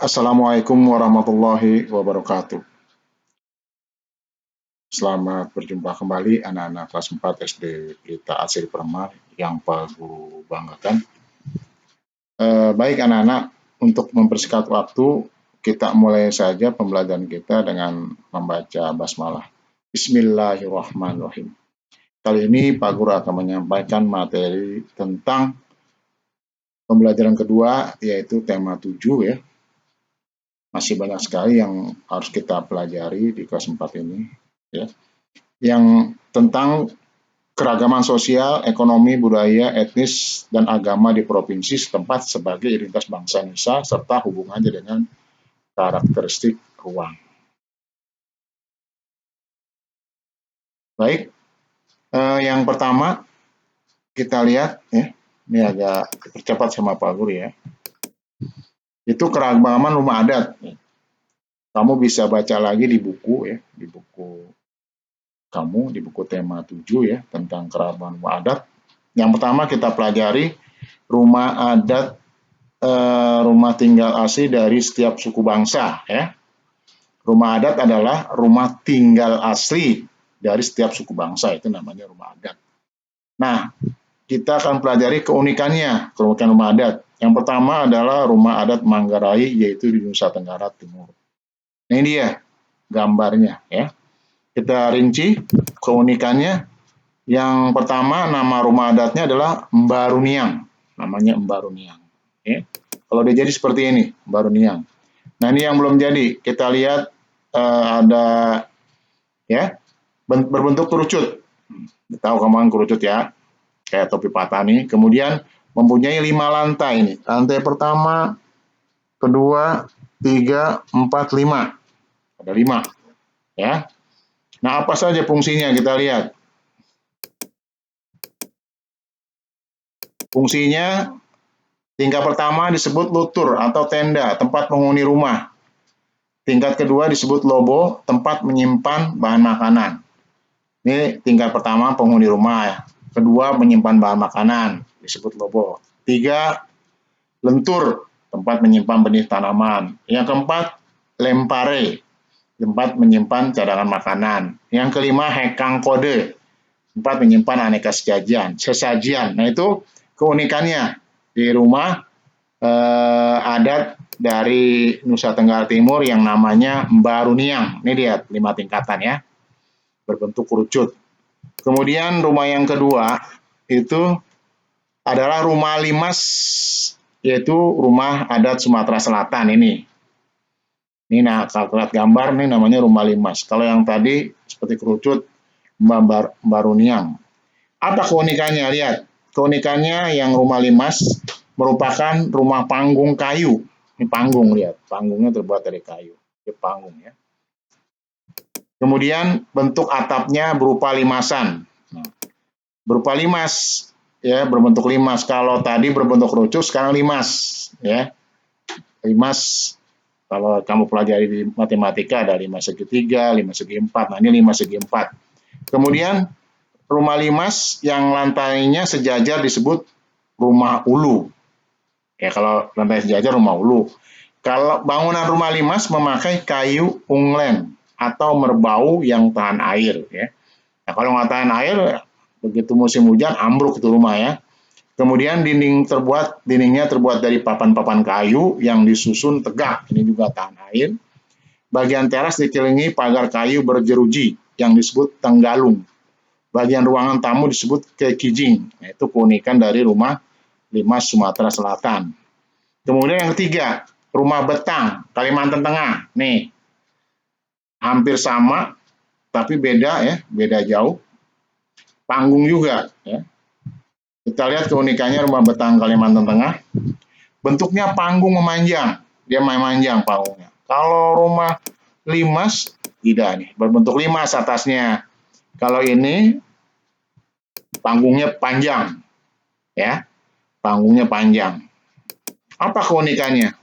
Assalamualaikum warahmatullahi wabarakatuh. Selamat berjumpa kembali anak-anak kelas 4 SD Pelita Asri Permai yang Pak Guru banggakan. Baik anak-anak, untuk mempersingkat waktu, kita mulai saja pembelajaran kita dengan membaca basmalah. Bismillahirrahmanirrahim. Kali ini Pak Guru akan menyampaikan materi tentang pembelajaran kedua, yaitu tema 7 ya. Masih banyak sekali yang harus kita pelajari di kelas 4 ini ya. Yang tentang keragaman sosial, ekonomi, budaya, etnis, dan agama di provinsi setempat sebagai identitas bangsa Indonesia serta hubungannya dengan karakteristik ruang. Baik, yang pertama kita lihat ya, ini agak dipercepat sama Pak Guru ya. Itu keragaman rumah adat. Kamu bisa baca lagi di buku ya, di buku kamu, di buku tema 7 ya, tentang keragaman rumah adat. Yang pertama kita pelajari rumah adat, rumah tinggal asli dari setiap suku bangsa ya. Rumah adat adalah rumah tinggal asli dari setiap suku bangsa, itu namanya rumah adat. Nah, kita akan pelajari keunikan rumah adat. Yang pertama adalah rumah adat Manggarai, yaitu di Nusa Tenggara Timur. Nah, ini dia gambarnya ya. Kita rinci keunikannya. Yang pertama, nama rumah adatnya adalah Mbaruniang. Namanya Mbaruniang. Ya. Kalau dia jadi seperti ini, Mbaruniang. Nah, ini yang belum jadi. Kita lihat ada ya berbentuk kerucut. Tahu kamu kerucut ya, kayak topi patani. Kemudian mempunyai 5 lantai ini. Lantai pertama, kedua, 3, 4, 5. Ada 5 ya. Nah, apa saja fungsinya kita lihat. Fungsinya tingkat pertama disebut lutur atau tenda, tempat penghuni rumah. Tingkat kedua disebut lobo, tempat menyimpan bahan makanan. Ini tingkat pertama penghuni rumah ya. Kedua menyimpan bahan makanan, disebut lobo. 3 lentur, tempat menyimpan benih tanaman. Yang keempat lempare, tempat menyimpan cadangan makanan. Yang kelima hekang kode, tempat menyimpan aneka sesajian. Nah, itu keunikannya di rumah adat dari Nusa Tenggara Timur yang namanya Mbaruniang. Ini lihat 5 tingkatan ya, berbentuk kerucut. Kemudian rumah yang kedua itu adalah rumah limas, yaitu rumah adat Sumatera Selatan ini. Ini kalau lihat gambar ini namanya rumah limas. Kalau yang tadi seperti kerucut Mbaruniang. Apa keunikannya? Lihat, keunikannya yang rumah limas merupakan rumah panggung kayu. Ini panggung, lihat, panggungnya terbuat dari kayu. Ini panggung ya. Kemudian bentuk atapnya berupa limasan. Nah, berupa limas ya, berbentuk limas. Kalau tadi berbentuk kerucut, sekarang limas ya. Limas kalau kamu pelajari di matematika ada 5 segi 3, 5 segi 4. Nah, ini 5 segi 4. Kemudian rumah limas yang lantainya sejajar disebut rumah ulu. Ya, kalau lantai sejajar rumah ulu. Kalau bangunan rumah limas memakai kayu unglen atau merbau yang tahan air ya. Nah, kalau nggak tahan air, begitu musim hujan ambruk itu rumah ya. Kemudian dindingnya terbuat dari papan-papan kayu yang disusun tegak. Ini juga tahan air. Bagian teras dikelilingi pagar kayu berjeruji yang disebut tenggalung. Bagian ruangan tamu disebut kekijing. Nah, itu keunikan dari rumah limas Sumatera Selatan. Kemudian yang ketiga, rumah betang Kalimantan Tengah. Nih, hampir sama, tapi beda ya, beda jauh. Panggung juga ya. Kita lihat keunikannya rumah betang Kalimantan Tengah. Bentuknya panggung memanjang, dia memanjang panggungnya. Kalau rumah limas tidak nih, berbentuk limas atasnya. Kalau ini panggungnya panjang, ya, panggungnya panjang. Apa keunikannya?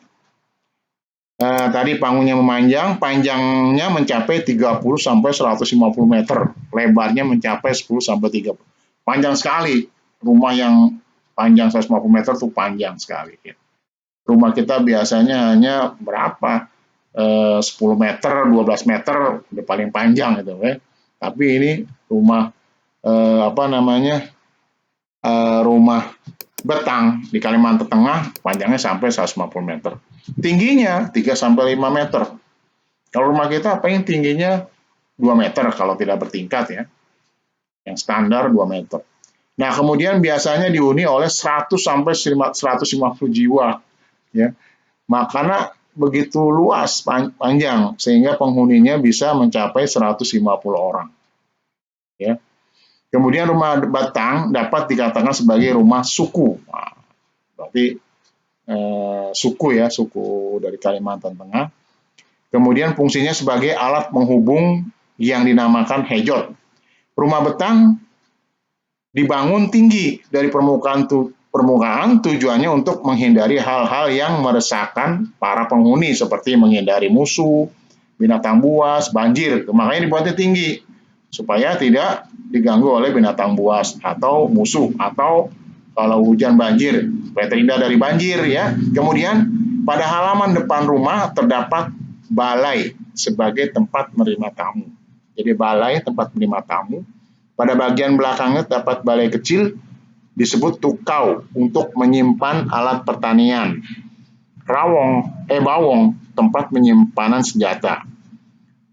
Tadi panggungnya memanjang, panjangnya mencapai 30 sampai 150 meter, lebarnya mencapai 10 sampai 30. Panjang sekali. Rumah yang panjang 150 meter itu panjang sekali. Ya. rumah kita biasanya hanya berapa? 10 meter, 12 meter udah paling panjang gitu ya. Tapi ini rumah rumah betang di Kalimantan Tengah panjangnya sampai 150 meter. Tingginya 3 sampai 5 meter. Kalau rumah kita paling tingginya 2 meter kalau tidak bertingkat ya. Yang standar 2 meter. Nah, kemudian biasanya dihuni oleh 100 sampai 150 jiwa ya. Makanya begitu luas panjang sehingga penghuninya bisa mencapai 150 orang. Ya. Kemudian rumah batang dapat dikatakan sebagai rumah suku. Nah, berarti suku ya, suku dari Kalimantan Tengah. Kemudian fungsinya sebagai alat penghubung yang dinamakan hejot. Rumah betang dibangun tinggi dari permukaan tujuannya untuk menghindari hal-hal yang meresahkan para penghuni seperti menghindari musuh, binatang buas, banjir. Makanya dibuatnya tinggi supaya tidak diganggu oleh binatang buas atau musuh atau kalau hujan banjir supaya terhindar dari banjir ya. Kemudian pada halaman depan rumah terdapat balai sebagai tempat menerima tamu. Jadi balai tempat menerima tamu. Pada bagian belakangnya terdapat balai kecil disebut tukau untuk menyimpan alat pertanian. Bawong tempat penyimpanan senjata.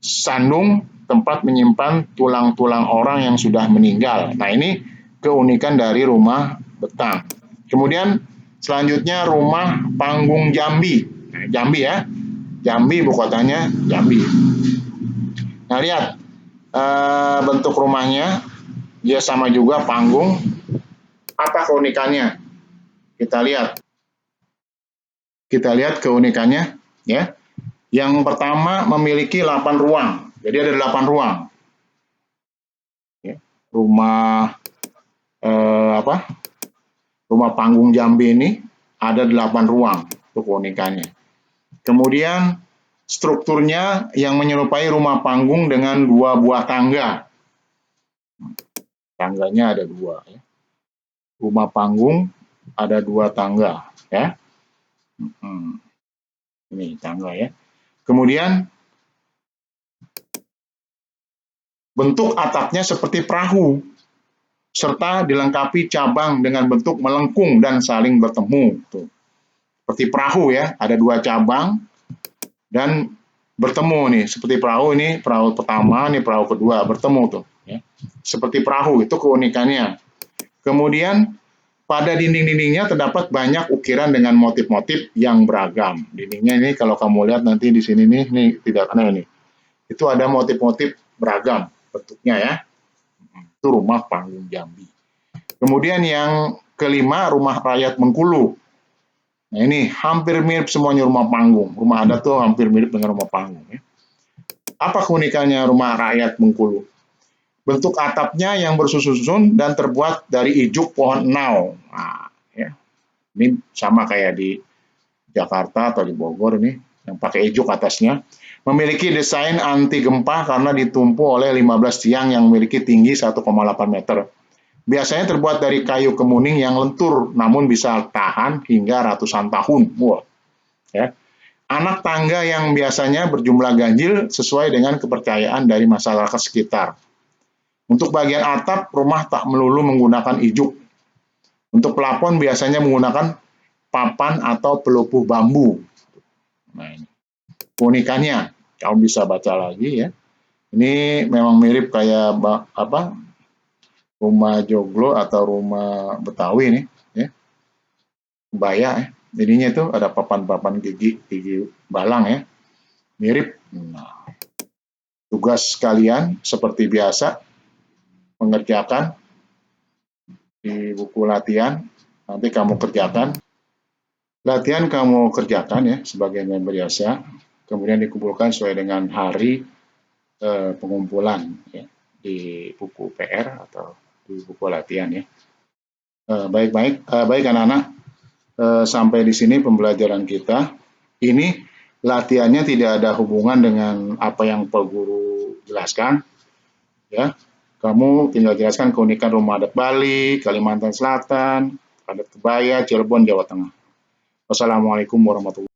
Sandung tempat menyimpan tulang-tulang orang yang sudah meninggal. Nah, ini keunikan dari rumah betang. Kemudian selanjutnya rumah panggung Jambi. Nah, Jambi ya. Jambi ibu kotanya Jambi. Nah, lihat bentuk rumahnya, dia sama juga panggung. Apa keunikannya? Kita lihat keunikannya ya. Yang pertama memiliki 8 ruang. Jadi ada 8 ruang. Ya. Rumah rumah panggung Jambi ini ada 8 ruang. Itu keunikannya. Kemudian strukturnya yang menyerupai rumah panggung dengan 2 buah tangga. Tangganya ada 2 ya. Rumah panggung ada 2 tangga ya. Ini tangga ya. Kemudian bentuk atapnya seperti perahu serta dilengkapi cabang dengan bentuk melengkung dan saling bertemu. Tuh. Seperti perahu ya, ada 2 cabang dan bertemu nih, seperti perahu ini perahu pertama, ini perahu kedua bertemu tuh. Ya. Seperti perahu itu keunikannya. Kemudian pada dinding-dindingnya terdapat banyak ukiran dengan motif-motif yang beragam. Dindingnya ini kalau kamu lihat nanti di sini nih tidak aneh nih. Itu ada motif-motif beragam bentuknya ya. Itu rumah panggung Jambi. Kemudian yang kelima rumah rakyat Bengkulu. Nah ini hampir mirip semuanya rumah panggung. Rumah adat tuh hampir mirip dengan rumah panggung. Ya. Apa keunikannya rumah rakyat Bengkulu? Bentuk atapnya yang bersusun-susun dan terbuat dari ijuk pohon enau. Nah, ya. Ini sama kayak di Jakarta atau di Bogor ini yang pakai ijuk atasnya. Memiliki desain anti gempa karena ditumpu oleh 15 tiang yang memiliki tinggi 1,8 meter. Biasanya terbuat dari kayu kemuning yang lentur, namun bisa tahan hingga ratusan tahun. Wah, ya. Anak tangga yang biasanya berjumlah ganjil sesuai dengan kepercayaan dari masyarakat sekitar. Untuk bagian atap, rumah tak melulu menggunakan ijuk. Untuk pelafon biasanya menggunakan papan atau pelupuh bambu. Nah, ini keunikannya, kamu bisa baca lagi ya. Ini memang mirip kayak rumah joglo atau rumah Betawi nih, ya. Kebaya ya. Jadinya itu ada papan-papan gigi balang ya. Mirip. Nah, tugas kalian seperti biasa mengerjakan di buku latihan. Nanti kamu kerjakan. Latihan kamu kerjakan ya sebagai member biasa. Kemudian dikumpulkan sesuai dengan hari pengumpulan ya, di buku PR atau di buku latihan ya. Baik anak-anak, sampai di sini pembelajaran kita. Ini latihannya tidak ada hubungan dengan apa yang Pak Guru jelaskan. Ya, kamu tinggal jelaskan keunikan rumah adat Bali, Kalimantan Selatan, adat Kebaya, Cirebon, Jawa Tengah. Wassalamualaikum warahmatullahi wabarakatuh.